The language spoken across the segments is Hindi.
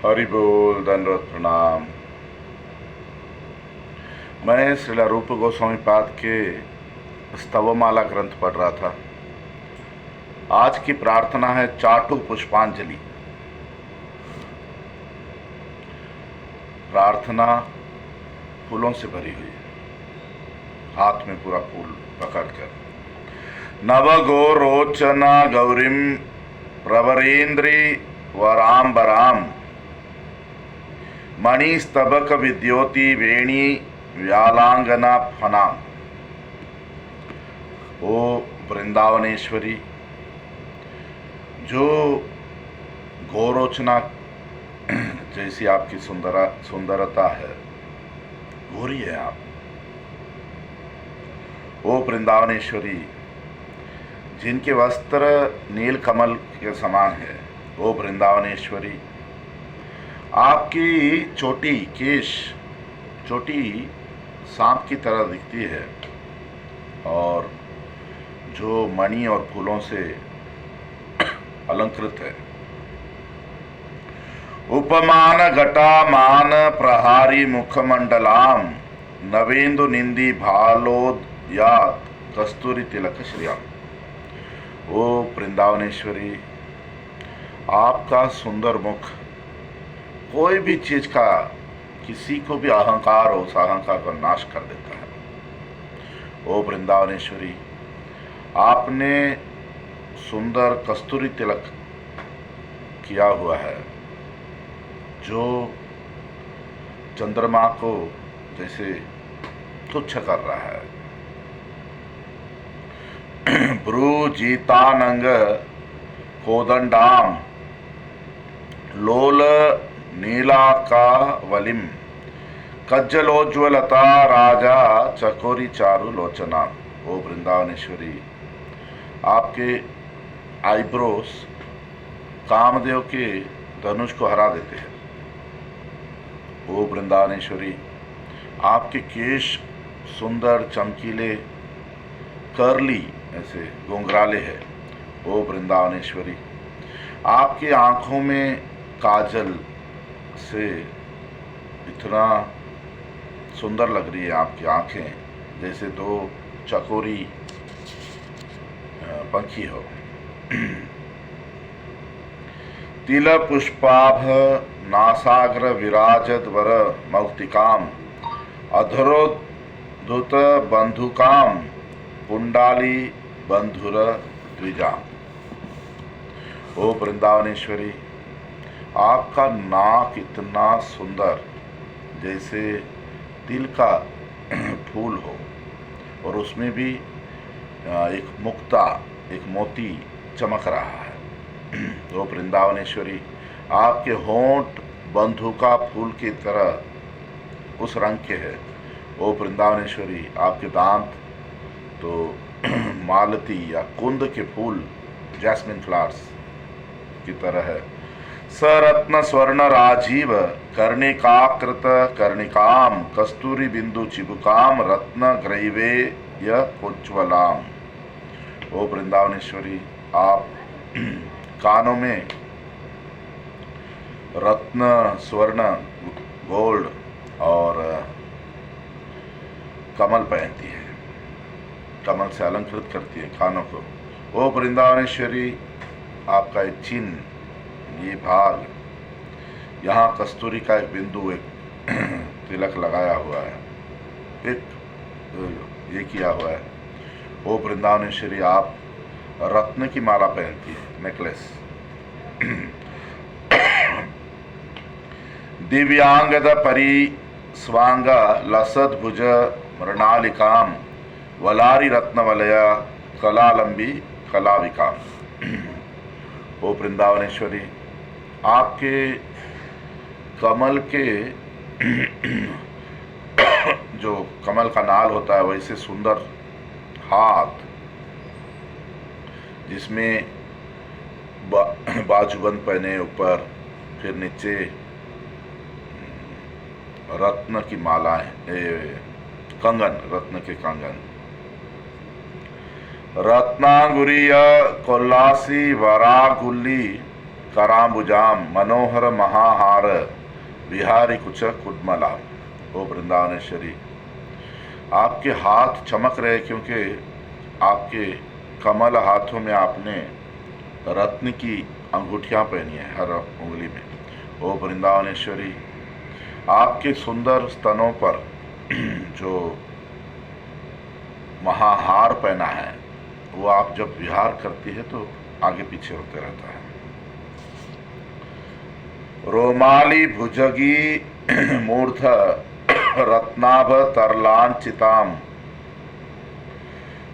हरि बोल, दंडवत प्रणाम। मैं श्रीला रूप गोस्वामी पाद के स्तवमाला ग्रंथ पढ़ रहा था। आज की प्रार्थना है चाटु पुष्पांजलि। प्रार्थना फूलों से भरी हुई है, हाथ में पूरा फूल पकड़कर। नव गो रोचना गौरीम प्रवरेंद्री वरांबराम मणिस्तबक विद्योति वेणी व्यालांगना फनाम। ओ वृंदावनेश्वरी, जो गौरोचना जैसी आपकी सुंदरता है, गोरी है आप। ओ वृंदावनेश्वरी, जिनके वस्त्र नील कमल के समान है, ओ वृंदावनेश्वरी, आपकी चोटी सांप की तरह दिखती है और जो मणि और फूलों से अलंकृत है। उपमान घटामान प्रहारी मुखमंडलाम नवेंदु निंदी भालोद्यात कस्तूरी तिलक श्रियाम। ओ वृंदावनेश्वरी, आपका सुंदर मुख कोई भी चीज का, किसी को भी अहंकार हो, उस अहंकार का नाश कर देता है। ओ वृंदावनेश्वरी, आपने सुंदर कस्तूरी तिलक किया हुआ है, जो चंद्रमा को जैसे तुच्छ कर रहा है। भ्रू जीतानंग कोदंडाम लोल नीला का वलिम कज्जलोज्वलता राजा चकोरी चारु लोचना। ओ वृंदावनेश्वरी, आपके आईब्रोस कामदेव के धनुष को हरा देते हैं। ओ वृंदावनेश्वरी, आपके केश सुंदर चमकीले कर्ली ऐसे घुंघराले हैं। ओ वृंदावनेश्वरी, आपकी आंखों में काजल से इतना सुंदर लग रही है आपकी आंखें, जैसे दो चकोरी पंखी हो। तिल पुष्पाभ नासाग्र विराजत वर मौक्तिकाम अधरोद्धुत बंधुकाम पुंडाली बंधुर द्विजाम। ओ वृंदावनेश्वरी, आपका नाक इतना सुंदर, जैसे तिल का फूल हो और उसमें भी एक मुक्ता, एक मोती चमक रहा है। ओ वृंदावनेश्वरी, आपके होंठ बंधुका फूल की तरह उस रंग के हैं। ओ वृंदावनेश्वरी, आपके दांत तो मालती या कुंद के फूल, जैस्मिन फ्लावर्स की तरह है। सरत्न स्वर्ण राजीव कर्णिकाकृत कर्णिकाम कस्तूरी बिंदु चिबुकाम रत्न ग्रैवे योज्वलाम। ओ वृंदावनेश्वरी, आप कानों में रत्न, स्वर्ण, गोल्ड और कमल पहनती है, कमल से अलंकृत करती है कानों को। ओ वृंदावनेश्वरी, आपका एक चिन्ह, ये भाग, यहाँ कस्तूरी का एक बिंदु, एक तिलक लगाया हुआ है, एक ये किया हुआ है। ओ वृंदावनेश्वरी, आप रत्न की माला पहनती है, नेकलेस। दिव्यांगद परी स्वांग लसद भुज मृणालिकाम वलारी रत्नवलय कलालंबी कलाविकाम। ओ वृंदावनेश्वरी, आपके कमल के जो कमल का नाल होता है, वैसे सुंदर हाथ, जिसमें बाजूबंद पहने ऊपर, फिर नीचे रत्न की मालाएं, कंगन, रत्न के कंगन। रत्नांगुरीय कोल्लासी वरागुल्ली कराम्बुजाम मनोहर महाहार विहारी कुच कुडमला। ओ वृंदावनेश्वरी, आपके हाथ चमक रहे क्योंकि आपके कमल हाथों में आपने रत्न की अंगूठियां पहनी है हर उंगली में। ओ वृंदावनेश्वरी, आपके सुंदर स्तनों पर जो महाहार पहना है वो आप जब विहार करती है तो आगे पीछे होते रहता है। रोमाली भुजगी मूर्ध रत्नाभ तरलांचिताम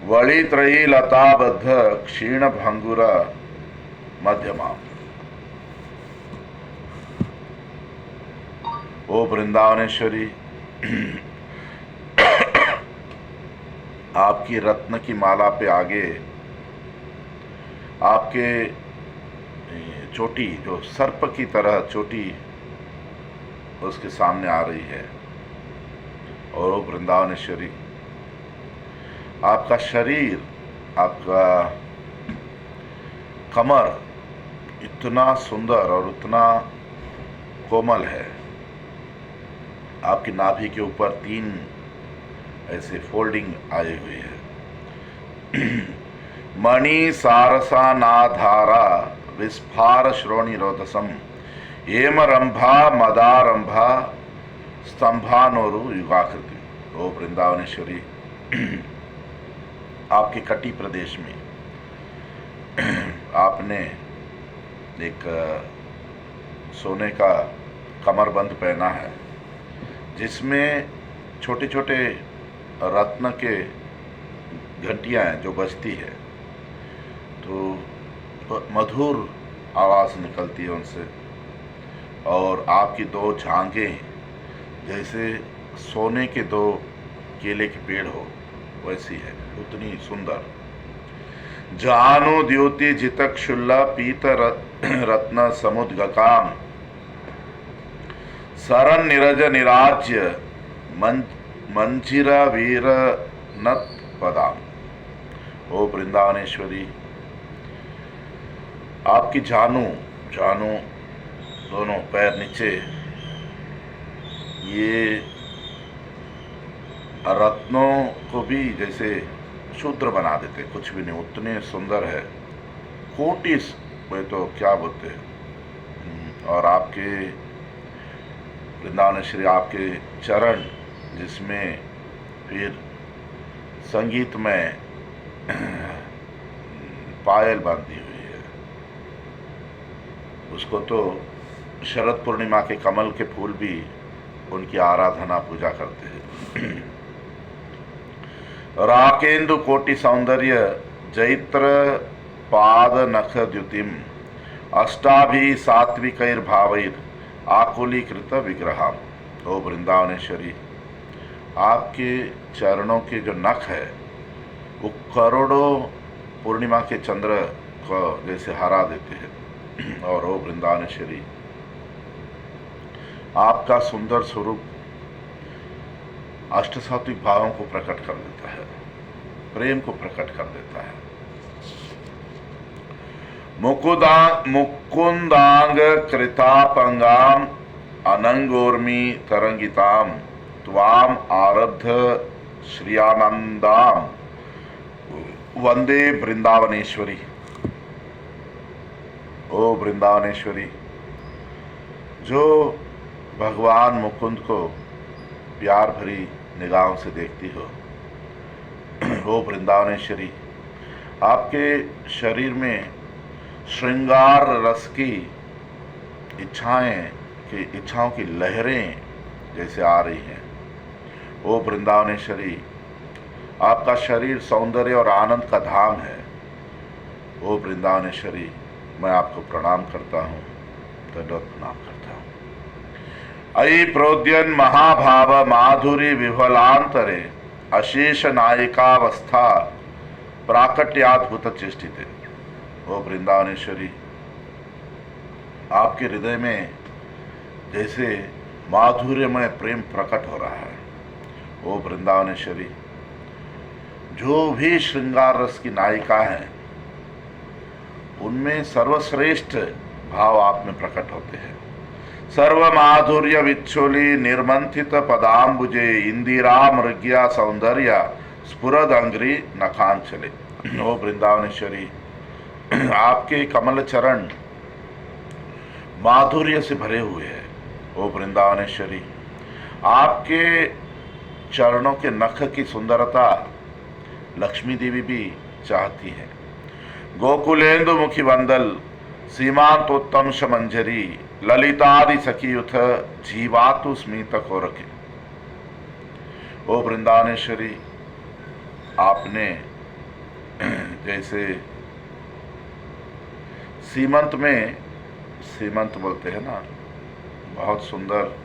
वलित्रयी लताबद्ध क्षीण भंगुर मध्यमा। ओ वृंदावनेश्वरी, आपकी रत्न की माला पे आगे आपके चोटी जो सर्प की तरह चोटी उसके सामने आ रही है। और ओ वृंदावनेश्वरी, आपका शरीर, आपका कमर इतना सुंदर और उतना कोमल है। आपकी नाभि के ऊपर 3 ऐसे फोल्डिंग आए हुए हैं। मणि सारसा नाधारा विस्फार श्रोणी रोदसम हेम रंभा मदारंभा स्तंभानोरु युगाकृति। ओ वृंदावनेश्वरी, आपके कटी प्रदेश में आपने एक सोने का कमरबंद पहना है जिसमें छोटे छोटे रत्न के घंटियां हैं जो बजती है तो मधुर आवाज़ निकलती है उनसे। और आपकी 2 झांगें जैसे सोने के 2 केले के पेड़ हो वैसी है, उतनी सुंदर। जानो द्योति जितक्षुल्ला पीत रत्न समुद्गकाम सरन निरज निराज्य मंजिरा वीर नत पदाम। ओ वृंदावनेश्वरी, आपकी जानू दोनों पैर नीचे ये रत्नों को भी जैसे शूद्र बना देते, कुछ भी नहीं, उतने सुंदर है। कोटिस वे तो क्या बोलते हैं। और आपके वृंदावनेश्वरी, आपके चरण जिसमें फिर संगीत में पायल बांधी हुई है, उसको तो शरद पूर्णिमा के कमल के फूल भी उनकी आराधना पूजा करते हैं। राकेंदु कोटि सौंदर्य जैत्र पाद नख द्युतिम अष्टाभि सात्विकैर भावैर आकुलीकृत विग्रहा। ओ वृंदावनेश्वरी, आपके चरणों के जो नख है वो करोड़ों पूर्णिमा के चंद्र को जैसे हरा देते हैं। और ओ वृंदावनेश्वरी, आपका सुंदर स्वरूप अष्टसात्विक भावों को प्रकट कर देता है, प्रेम को प्रकट कर देता है। मुकुंदांग कृतापंगाम अनंगोर्मी तरंगिताम त्वाम आरब्ध श्रियानंदाम वंदे वृंदावनेश्वरी। ओ वृंदावनेश्वरी, जो भगवान मुकुंद को प्यार भरी निगाहों से देखती हो, वो वृंदावनेश्वरी, आपके शरीर में श्रृंगार रस की इच्छाओं की लहरें जैसे आ रही हैं। वो वृंदावनेश्वरी, आपका शरीर सौंदर्य और आनंद का धाम है। वो वृंदावनेश्वरी, मैं आपको प्रणाम करता हूँ, दंडवत प्रणाम करता हूँ। अयि प्रोद्यन महाभाव माधुरी विफलांतरे अशेष नायिकावस्था प्राकट्याद्भुत चेष्टिते। वो वृंदावनेश्वरी, आपके हृदय में जैसे माधुर्यमय प्रेम प्रकट हो रहा है। वो वृंदावनेश्वरी, जो भी श्रृंगार रस की नायिका हैं उनमें सर्वश्रेष्ठ भाव आप में प्रकट होते हैं। सर्व माधुर्य विच्छोली निर्मंथित पदाम्बुजे इंदिरा मृग्या सौंदर्य स्फुरद अंग्री नखांचले। ओ वृंदावनेश्वरी, आपके कमल चरण माधुर्य से भरे हुए हैं। ओ वृंदावनेश्वरी, आपके चरणों के नख की सुंदरता लक्ष्मी देवी भी चाहती है। गोकुलेंदु मुखी वंदल सीमांतोत्तम शमंजरी ललितादि सखीयुथ जीवातु स्मित कोरके। ओ वृंदावनेश्वरी, आपने जैसे सीमंत में, सीमंत बोलते हैं ना, बहुत सुंदर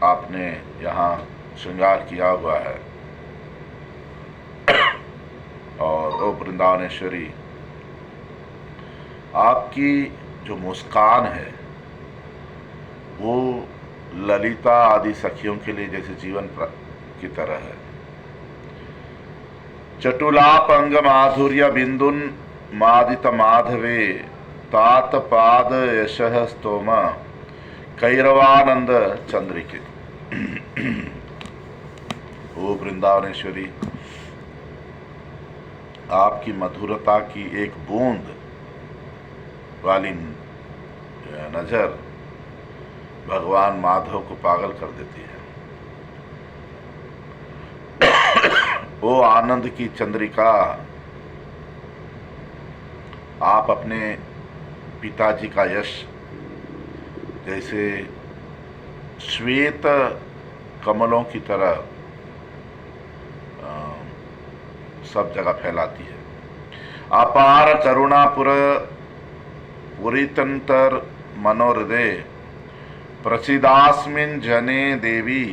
आपने यहाँ श्रृंगार किया हुआ है। और ओ वृंदावनेश्वरी, आपकी जो मुस्कान है वो ललिता आदि सखियों के लिए जैसे जीवन की तरह है। चटुलापंग माधुर्य बिंदुन मादित माधवे तात पाद यशः स्तोम कैरवानंद चंद्रिके। ओ वृंदावनेश्वरी, आपकी मधुरता की एक बूंद वाली नजर भगवान माधव को पागल कर देती है। ओ आनंद की चंद्रिका, आप अपने पिताजी का यश जैसे श्वेत कमलों की तरह सब जगह फैलाती है। अपार करुणापुर पुरीतंतर मनोहृदय प्रसिदास्मिन जने देवी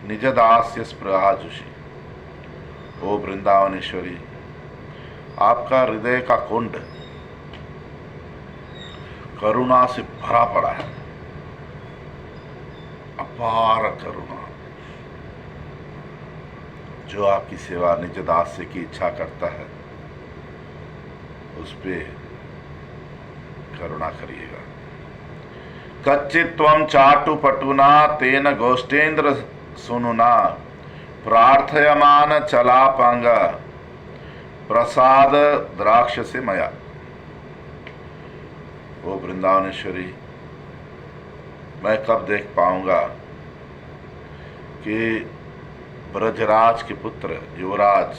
निजदास्य स्पृहाजुषी। ओ वृंदावनेश्वरी, आपका हृदय का कुंड करुणा से भरा पड़ा है। अपार करुणा, जो आपकी सेवा निज दास्य की इच्छा करता है उस पे करुणा करिएगा। कच्चित्वम चाटु पटुना तेन गोष्ठेन्द्र सुनुना प्रार्थयमान चलापांग प्रसाद द्राक्ष से मया। ओ वृंदावनेश्वरी, मैं कब देख पाऊंगा कि ब्रजराज के पुत्र युवराज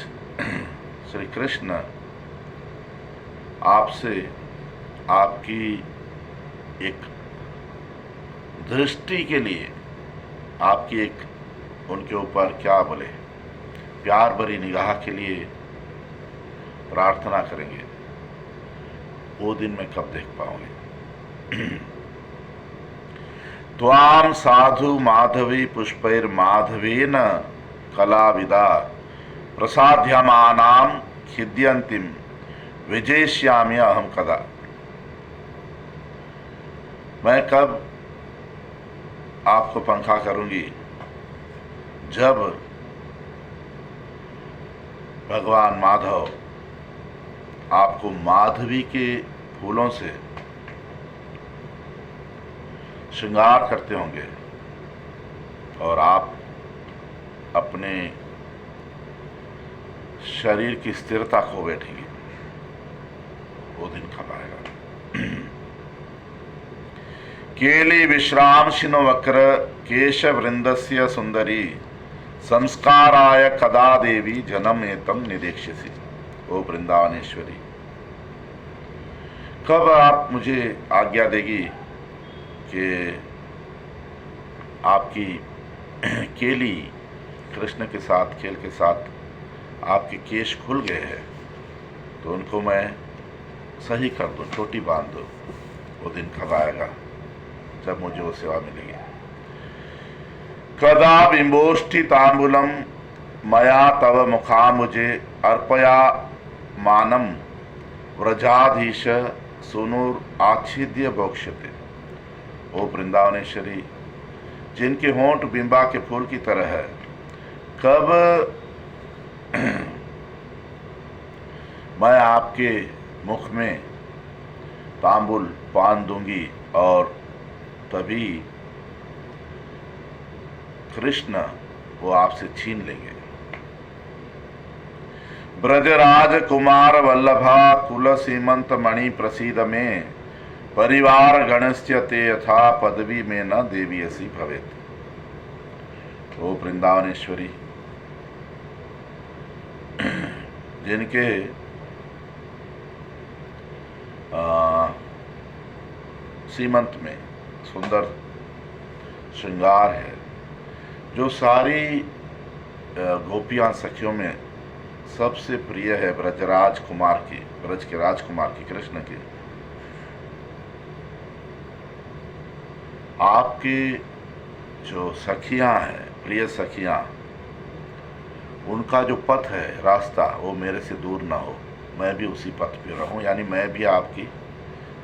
श्री कृष्ण आपसे आपकी एक दृष्टि के लिए, आपकी एक उनके ऊपर क्या बोले, प्यार भरी निगाह के लिए प्रार्थना करेंगे। वो दिन मैं कब देख पाऊंगी। त्वाम साधु माधवी पुष्पैर माधवेन कलाविदा प्रसाद्यमानाम खिद्यंतिम विजेष्यामि अहम कदा। मैं कब आपको पंखा करूंगी जब भगवान माधव आपको माधवी के फूलों से श्रृंगार करते होंगे और आप अपने शरीर की स्थिरता खो बैठेंगे। वो दिन कब आएगा। केली विश्राम शिनो वक्र केश वृंदस्य सुंदरी संस्काराय कदा देवी जन्म एतम निदेक्ष्यसी। ओ वृंदावनेश्वरी, कब आप मुझे आज्ञा देगी कि आपकी केली कृष्ण के साथ, खेल के साथ आपके केश खुल गए हैं तो उनको मैं सही कर दूं, चोटी बांध दूं। वो दिन कब आएगा जब मुझे वो सेवा मिलेगी। कदा बिंबोष्टि तांबुलम मया तव मुखा मुझे अर्पया मानम व्रजाधीश सुनूर आच्छिद्य भोक्ष्यते। ओ वृंदावनेश्वरी, जिनके होंठ बिंबा के फूल की तरह है, कब मैं आपके मुख में तांबुल पान दूंगी और तभी कृष्ण वो आपसे छीन लेंगे। ब्रजराज कुमार वल्लभा कुल सीमंत मणि प्रसीद में परिवार गणस्य ते यथा पदवी में न देवी ऐसी भवेत। ओ वृंदावनेश्वरी, जिनके सीमंत में सुंदर श्रृंगार है, जो सारी गोपियां सखियों में सबसे प्रिय है ब्रजराज कुमार की, ब्रज के राजकुमार की, कृष्ण की, आपकी जो सखियां हैं, प्रिय सखियां, उनका जो पथ है, रास्ता, वो मेरे से दूर ना हो, मैं भी उसी पथ पे रहूं, यानी मैं भी आपकी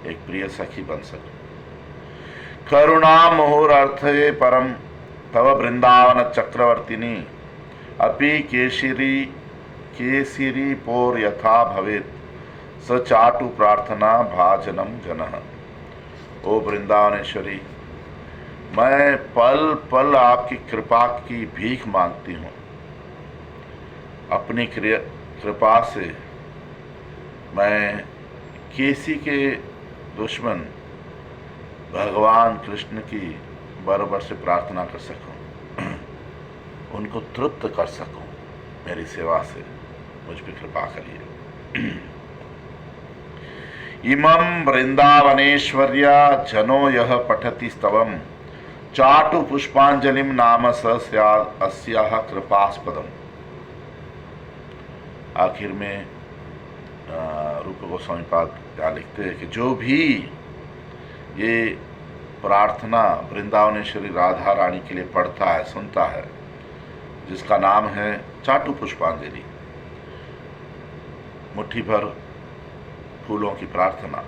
एक प्रिय सखी बन सकूं। करुणा मुहुरर्थे परम तव वृंदावन चक्रवर्तिनी अपि केसरी पोर यथा भवेत स चाटु प्रार्थना भाजनम जनः। ओ वृंदावनेश्वरी, मैं पल पल आपकी कृपा की भीख मांगती हूँ। अपनी कृपा से मैं केसी के दुश्मन भगवान कृष्ण की बराबर से प्रार्थना कर सकूं, उनको तृप्त कर सकूं। मेरी सेवा से मुझ पर कृपा करिए। इमं वृंदावनेश्वर्या जनो यह पठति स्तवम चाटु पुष्पांजलिम नाम स स्यात् अस्याः कृपास्पदम। आखिर में रूप गोस्वामी पाद क्या लिखते हैं कि जो भी ये प्रार्थना वृंदावनेश्वरी राधा रानी के लिए पढ़ता है, सुनता है, जिसका नाम है चाटु पुष्पांजलि, मुट्ठी भर फूलों की प्रार्थना,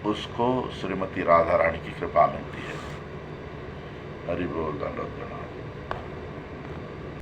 उसको श्रीमती राधा रानी की कृपा मिलती है। हरि बोल, दंडवत प्रणाम।